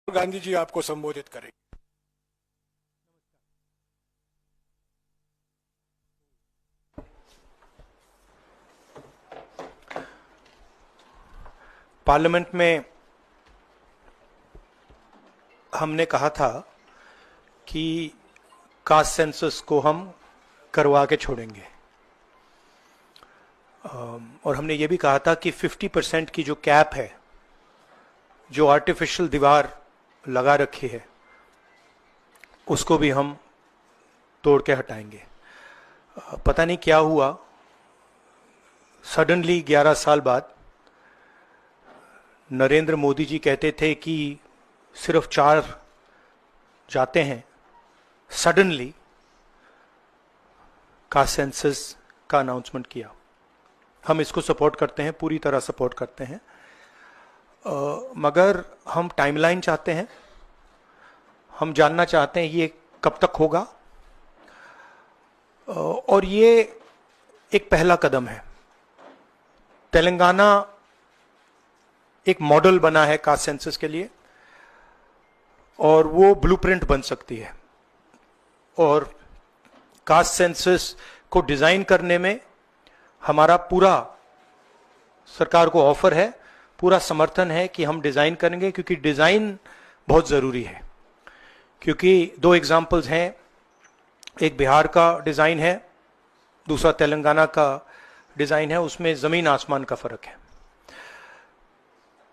गांधी जी आपको संबोधित करेंगे। पार्लियामेंट में हमने कहा था कि कास्ट सेंसस को हम करवा के छोड़ेंगे, और हमने ये भी कहा था कि 50% की जो कैप है, जो आर्टिफिशियल दीवार लगा रखी है, उसको भी हम तोड़ के हटाएंगे। पता नहीं क्या हुआ, सडनली 11 साल बाद नरेंद्र मोदी जी कहते थे कि सिर्फ 4 जाते हैं, सडनली कास्ट सेंसस का अनाउंसमेंट किया। हम इसको सपोर्ट करते हैं, पूरी तरह सपोर्ट करते हैं, मगर हम टाइमलाइन चाहते हैं। हम जानना चाहते हैं ये कब तक होगा, और ये एक पहला कदम है। तेलंगाना एक मॉडल बना है कास्ट सेंसस के लिए, और वो ब्लूप्रिंट बन सकती है। और कास्ट सेंसस को डिजाइन करने में हमारा पूरा सरकार को ऑफर है, पूरा समर्थन है कि हम डिजाइन करेंगे, क्योंकि डिजाइन बहुत जरूरी है। क्योंकि 2 एग्जाम्पल्स हैं, एक बिहार का डिजाइन है, दूसरा तेलंगाना का डिजाइन है, उसमें जमीन आसमान का फर्क है।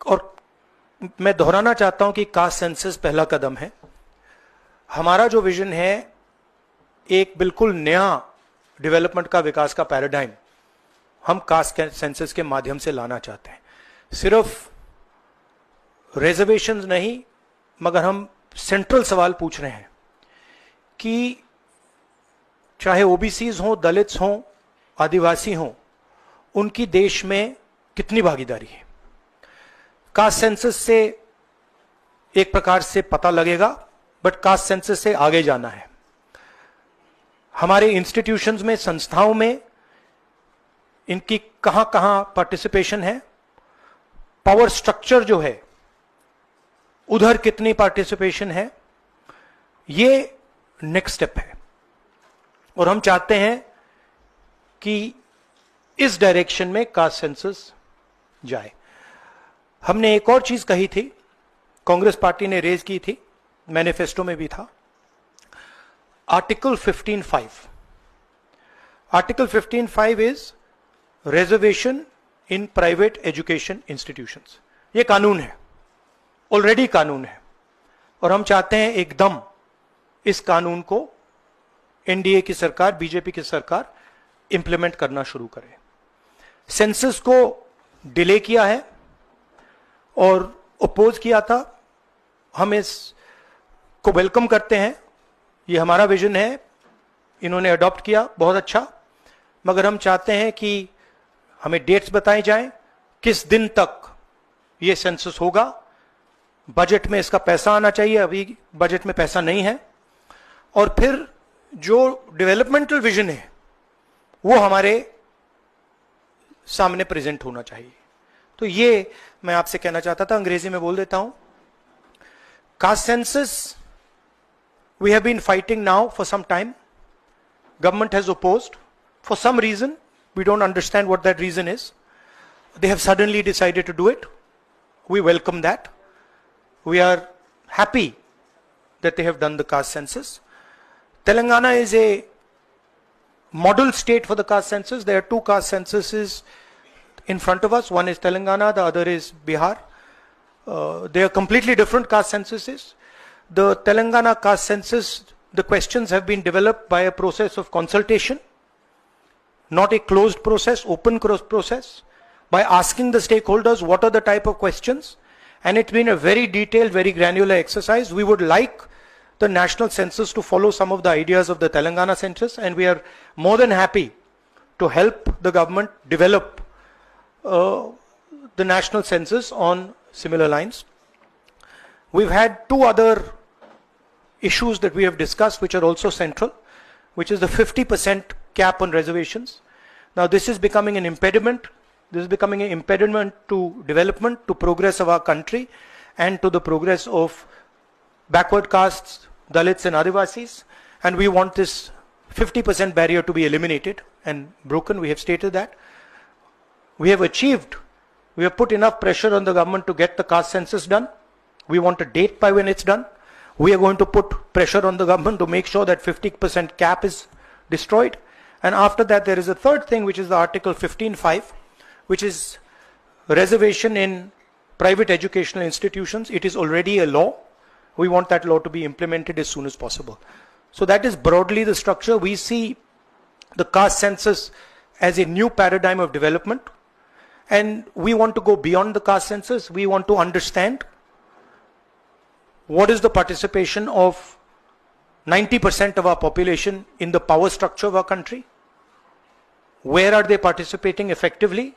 और मैं दोहराना चाहता हूं कि कास्ट सेंसस पहला कदम है। हमारा जो विजन है, एक बिल्कुल नया डेवलपमेंट का, विकास का पैराडाइम हम कास्ट सेंसस के माध्यम से लाना चाहते हैं। सिर्फ रिजर्वेशंस नहीं, मगर हम सेंट्रल सवाल पूछ रहे हैं कि चाहे ओबीसीज हों, दलित्स हों, आदिवासी हों, उनकी देश में कितनी भागीदारी है। कास्ट सेंसस से एक प्रकार से पता लगेगा, बट कास्ट सेंसस से आगे जाना है। हमारे इंस्टीट्यूशंस में, संस्थाओं में इनकी कहां कहां पार्टिसिपेशन है, पावर स्ट्रक्चर जो है उधर कितनी पार्टिसिपेशन है, ये नेक्स्ट स्टेप है। और हम चाहते हैं कि इस डायरेक्शन में कास्ट सेंसस जाए। हमने एक और चीज कही थी, कांग्रेस पार्टी ने रेज की थी, मैनिफेस्टो में भी था, article 15(5). Article 15(5) is reservation in private education institutions. ये कानून है, ऑलरेडी कानून है, और हम चाहते हैं एकदम इस कानून को एनडीए की सरकार, बीजेपी की सरकार इंप्लीमेंट करना शुरू करे। सेंसस को डिले किया है और अपोज किया था, हम इसको वेलकम करते हैं। ये हमारा विजन है, इन्होंने अडॉप्ट किया, बहुत अच्छा, मगर हम चाहते हैं कि हमें डेट्स बताई जाएं, किस दिन तक ये सेंसस होगा, बजट में इसका पैसा आना चाहिए, अभी बजट में पैसा नहीं है, और फिर जो डेवलपमेंटल विजन है वो हमारे सामने प्रेजेंट होना चाहिए। तो ये मैं आपसे कहना चाहता था, अंग्रेजी में बोल देता हूं। Caste census we have been fighting now for some time, government has opposed for some reason, we don't understand what that reason is. They have suddenly decided to do it. We welcome that. We are happy that they have done the caste census. Telangana is a model state for the caste census. There are 2 caste censuses in front of us. One is Telangana, the other is Bihar. They are completely different caste censuses. The Telangana caste census, the questions have been developed by a process of consultation, not a closed process, open process, by asking the stakeholders what are the type of questions, and it's been a very detailed, very granular exercise. We would like the national census to follow some of the ideas of the Telangana census, and we are more than happy to help the government develop the national census on similar lines. We've had 2 other issues that we have discussed, which are also central, which is the 50% cap on reservations. Now this is becoming an impediment. This is becoming an impediment to development, to progress of our country, and to the progress of backward castes, Dalits and Adivasis, and we want this 50% barrier to be eliminated and broken. We have stated that. We have put enough pressure on the government to get the caste census done. We want a date by when it's done. We are going to put pressure on the government to make sure that 50% cap is destroyed. And after that, there is a third thing, which is the Article 15(5), which is reservation in private educational institutions. It is already a law. We want that law to be implemented as soon as possible. So that is broadly the structure. We see the caste census as a new paradigm of development. And we want to go beyond the caste census. We want to understand what is the participation of 90% of our population in the power structure of our country. Where are they participating effectively?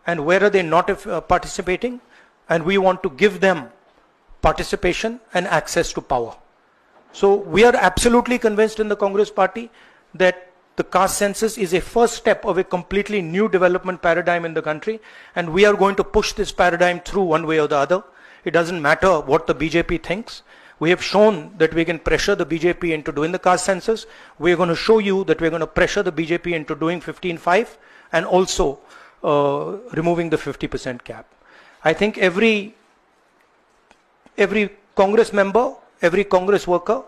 And where are they not participating? And we want to give them participation and access to power. So we are absolutely convinced in the Congress Party that the caste census is a first step of a completely new development paradigm in the country, and we are going to push this paradigm through one way or the other. It doesn't matter what the BJP thinks. We have shown that we can pressure the BJP into doing the caste census. We are going to show you that we are going to pressure the BJP into doing 15(5) and also removing the 50% cap. I think every Congress member, every Congress worker,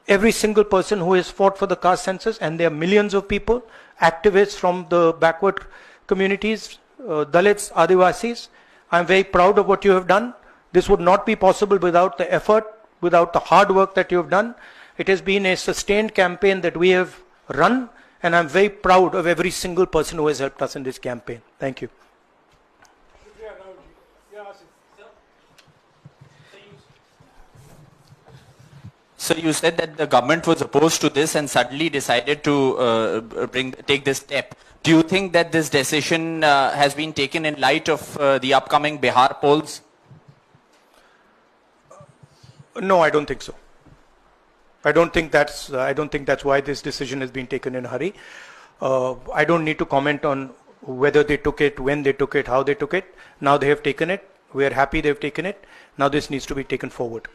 every single person who has fought for the caste census, and there are millions of people, activists from the backward communities, Dalits, Adivasis, I'm very proud of what you have done. This would not be possible without the effort, without the hard work that you have done. It has been a sustained campaign that we have run, and I'm very proud of every single person who has helped us in this campaign. Thank you. So you said that the government was opposed to this and suddenly decided to take this step. Do you think that this decision has been taken in light of the upcoming Bihar polls? No, I don't think so. I don't think that's why this decision has been taken in a hurry. I don't need to comment on whether they took it, when they took it, how they took it. Now they have taken it. We are happy they've taken it. Now this needs to be taken forward.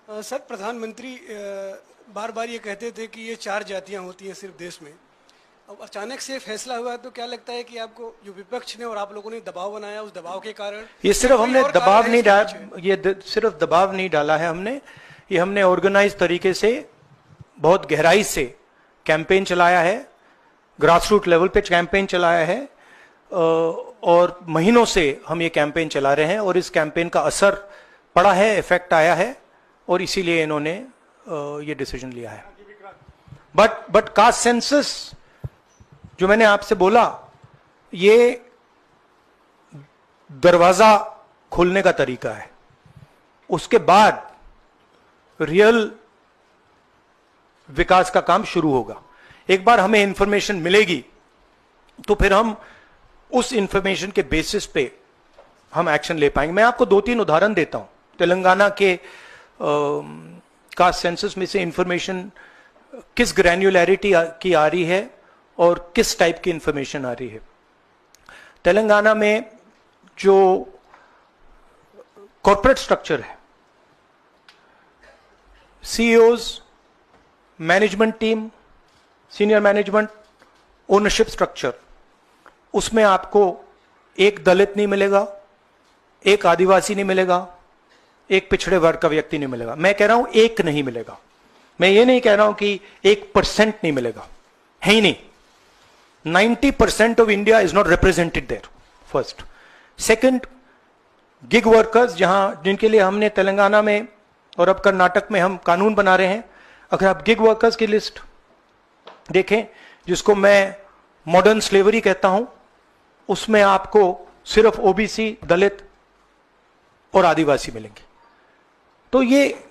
Sir, प्रधानमंत्री बार बार ये कहते थे कि ये 4 जातियां होती हैं सिर्फ देश में. अब अचानक से फैसला हुआ, तो क्या लगता है कि आपको जो विपक्ष ने और आप लोगों ने दबाव बनाया, उस दबाव के कारण? ये सिर्फ हमने दबाव नहीं डाला, सिर्फ दबाव नहीं डाला है हमने. ये हमने ऑर्गेनाइज तरीके से बहुत गहराई से कैंपेन चलाया है, ग्रासरूट लेवल पे कैंपेन चलाया है, और महीनों से हम ये कैंपेन चला रहे हैं और इस कैंपेन का असर पड़ा है, इफेक्ट आया है, और इसीलिए इन्होंने ये डिसीजन लिया है. बट कास्ट सेंसस जो मैंने आपसे बोला, ये दरवाजा खोलने का तरीका है. उसके बाद रियल विकास का काम शुरू होगा. एक बार हमें इंफॉर्मेशन मिलेगी तो फिर हम उस इंफॉर्मेशन के बेसिस पे हम एक्शन ले पाएंगे. मैं आपको 2-3 उदाहरण देता हूं. तेलंगाना के कास्ट सेंसस में से इंफॉर्मेशन किस ग्रैन्युलैरिटी की आ रही है और किस टाइप की इंफॉर्मेशन आ रही है. तेलंगाना में जो कॉर्पोरेट स्ट्रक्चर है, CEOs, management team, senior management, ownership structure, उसमें आपको एक दलित नहीं मिलेगा, एक आदिवासी नहीं मिलेगा, एक पिछड़े वर्ग का व्यक्ति नहीं मिलेगा. मैं कह रहा हूं एक नहीं मिलेगा. मैं ये नहीं कह रहा हूं कि 1% नहीं मिलेगा, है ही नहीं. 90% of India is not represented there. First. Second, gig workers, जिनके लिए हमने तेलंगाना में और अब कर्नाटक में हम कानून बना रहे हैं. अगर आप गिग वर्कर्स की लिस्ट देखें, जिसको मैं मॉडर्न स्लेवरी कहता हूं, उसमें आपको सिर्फ ओबीसी, दलित और आदिवासी मिलेंगे. तो ये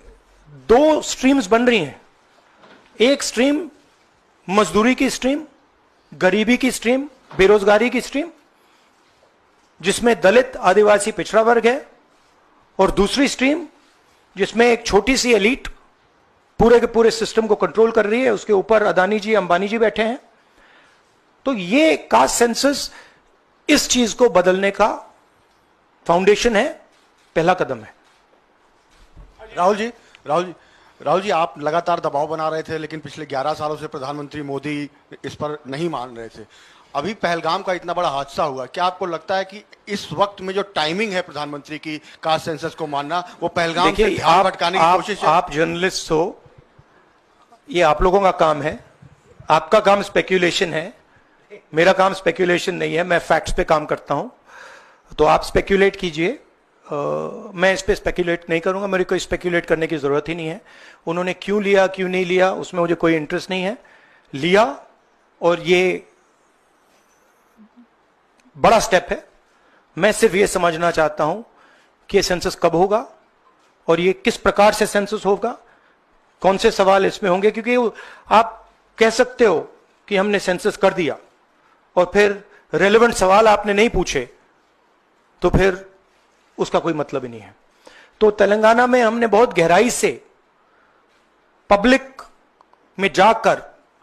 2 स्ट्रीम्स बन रही हैं. एक स्ट्रीम मजदूरी की स्ट्रीम, गरीबी की स्ट्रीम, बेरोजगारी की स्ट्रीम, जिसमें दलित, आदिवासी, पिछड़ा वर्ग है, और दूसरी स्ट्रीम जिसमें एक छोटी सी एलीट पूरे के पूरे सिस्टम को कंट्रोल कर रही है. उसके ऊपर अदानी जी, अंबानी जी बैठे हैं. तो ये कास्ट सेंसस इस चीज को बदलने का फाउंडेशन है, पहला कदम है। राहुल जी, आप लगातार दबाव बना रहे थे, लेकिन पिछले 11 सालों से प्रधानमंत्री मोदी इस पर नहीं मान रहे थे। अभी पहलगाम का इतना बड़ा हादसा हुआ, क्या आपको लगता है कि इस वक्त में जो टाइमिंग है प्रधानमंत्री की कास्ट सेंसस को मानना, वो पहलगाम से ध्यान भटकाने की कोशिश है? आप जर्नलिस्ट हो, ये आप लोगों का काम है, आपका काम स्पेक्यूलेशन है, मेरा काम स्पेक्यूलेशन नहीं है, मैं फैक्ट्स पे काम करता हूं। तो आप स्पेक्यूलेट कीजिए, मैं इस पे स्पेक्यूलेट नहीं करूंगा, मेरे को स्पेक्यूलेट करने की जरूरत ही नहीं है। उन्होंने क्यों लिया क्यों नहीं लिया उसमें मुझे कोई इंटरेस्ट नहीं है। लिया और ये बड़ा स्टेप है। मैं सिर्फ ये समझना चाहता हूं कि ये सेंसस कब होगा और ये किस प्रकार से सेंसस होगा, कौन से सवाल इसमें होंगे, क्योंकि आप कह सकते हो कि हमने सेंसस कर दिया और फिर रेलेवेंट सवाल आपने नहीं पूछे तो फिर उसका कोई मतलब ही नहीं है। तो तेलंगाना में हमने बहुत गहराई से पब्लिक में जाकर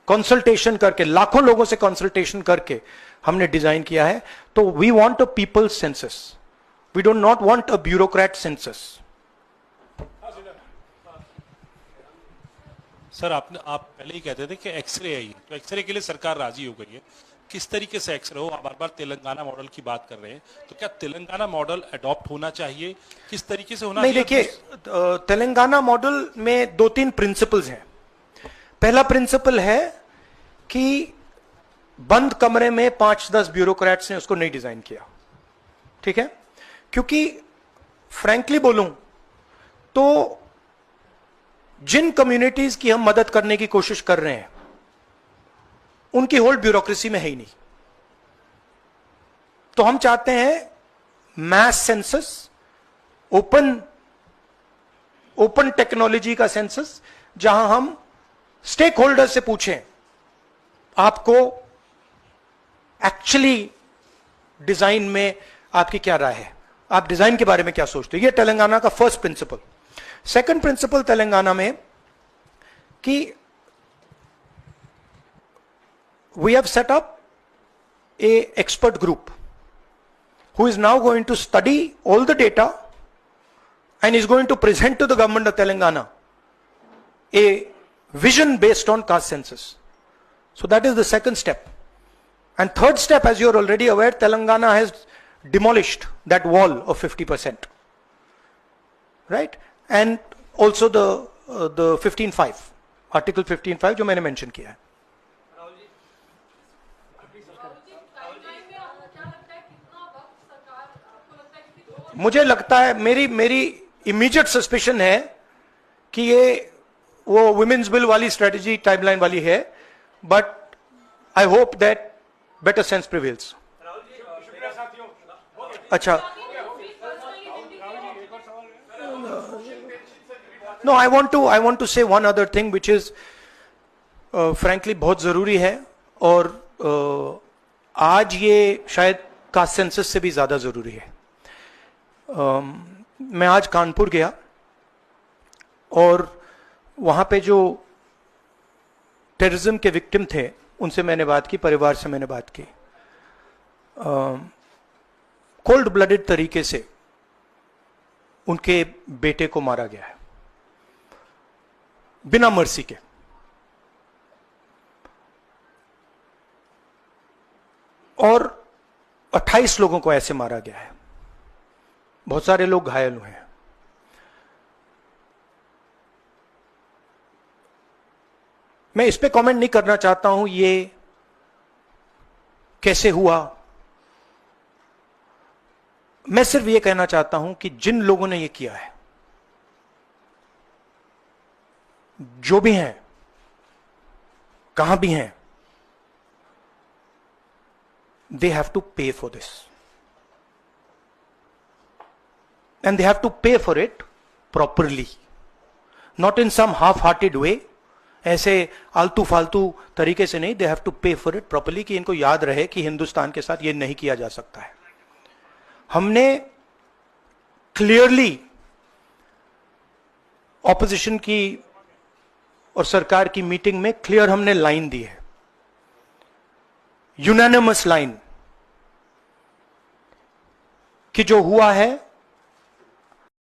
कंसल्टेशन करके, लाखों लोगों से कंसल्टेशन करके हमने डिजाइन किया है। तो we want a people census, we don't not want a bureaucrat census. Sir, आप पहले ही कहते थे कि एक्सरे है, तो एक्सरे के लिए सरकार राजी हो गई है। किस तरीके से एक्सरे हो? आप बार बार तेलंगाना मॉडल की बात कर रहे हैं, तो क्या तेलंगाना मॉडल अडॉप्ट होना चाहिए? किस तरीके से होना चाहिए? नहीं, देखिए, तेलंगाना मॉडल में 2-3 प्रिंसिपल्स हैं। पहला प्रिंसिपल है कि बंद कमरे में 5-10 ब्यूरोक्रेट्स ने उसको नहीं डिजाइन किया, ठीक है? क्योंकि फ्रैंकली बोलूं तो जिन कम्युनिटीज की हम मदद करने की कोशिश कर रहे हैं उनकी होल्ड ब्यूरोक्रेसी में है ही नहीं। तो हम चाहते हैं मैस सेंसस, ओपन टेक्नोलॉजी का सेंसस, जहां हम स्टेक होल्डर से पूछें आपको एक्चुअली डिजाइन में आपकी क्या राय है, आप डिजाइन के बारे में क्या सोचते हो। यह तेलंगाना का first principle. Second principle Telangana में कि we have set up a expert group who is now going to study all the data and is going to present to the government of Telangana a vision based on caste census. So that is the second step. And third step, as you are already aware, Telangana has demolished that wall of 50%, right? And also the 15(5), article 15(5) जो मैंने mention किया है। मुझे लगता है, मेरी immediate suspicion है कि ये वो वुमेन्स बिल वाली स्ट्रेटेजी टाइमलाइन वाली है, but I hope that better sense prevails. अच्छा, नो, आई वांट टू से one other thing which is frankly बहुत जरूरी है, और आज ये शायद कास्ट सेंसस से भी ज्यादा जरूरी है। मैं आज कानपुर गया और वहां पे जो टेररिज्म के विक्टिम थे उनसे मैंने बात की, परिवार से मैंने बात की। कोल्ड ब्लडेड तरीके से उनके बेटे को मारा गया है, बिना मर्सी के। और 28 लोगों को ऐसे मारा गया है, बहुत सारे लोग घायल हुए हैं। मैं इस पे कमेंट नहीं करना चाहता हूं ये कैसे हुआ। मैं सिर्फ ये कहना चाहता हूं कि जिन लोगों ने ये किया है, जो भी हैं, कहां भी हैं, they have to pay for this. And they have to pay for it properly, not in some half-hearted way, ऐसे आलतू फालतू तरीके से नहीं। They have to pay for it properly, कि इनको याद रहे कि हिंदुस्तान के साथ ये नहीं किया जा सकता है। हमने क्लियरली ऑपोजिशन की और सरकार की मीटिंग में क्लियर हमने लाइन दी है, यूनानिमस लाइन, कि जो हुआ है